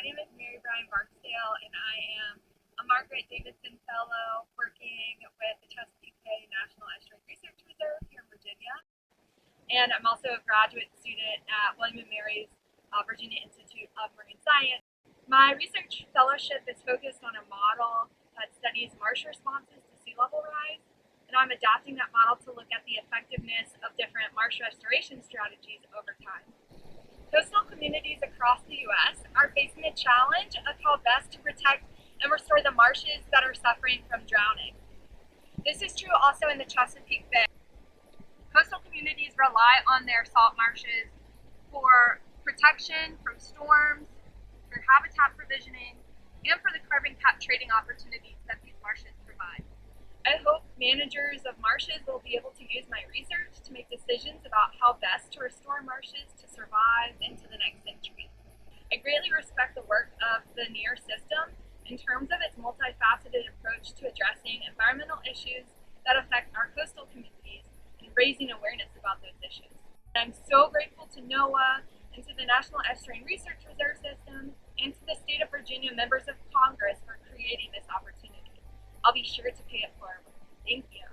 name is Bryan Barksdale, and I am a Margaret Davidson Fellow working with the Chesapeake National Estuarine Research Reserve here in Virginia. And I'm also a graduate student at William & Mary's Virginia Institute of Marine Science. My research fellowship is focused on a model that studies marsh responses to sea level rise, and I'm adapting that model to look at the effectiveness of different marsh restoration strategies over time. Coastal communities across the U.S. are facing the challenge of how best to protect and restore the marshes that are suffering from drowning. This is true also in the Chesapeake Bay. Coastal communities rely on their salt marshes for protection from storms, for habitat provisioning, and for the carbon cap trading opportunities that these marshes provide. I hope managers of marshes will be able to use my research to make decisions about how best to restore marshes to survive into the next century. I greatly respect the work of the NERRS system in terms of its multifaceted approach to addressing environmental issues that affect our coastal communities and raising awareness about those issues. I'm so grateful to NOAA and to the National Estuarine Research Reserve System and to the state of Virginia members of Congress for creating this opportunity. I'll be sure to pay it forward. Thank you.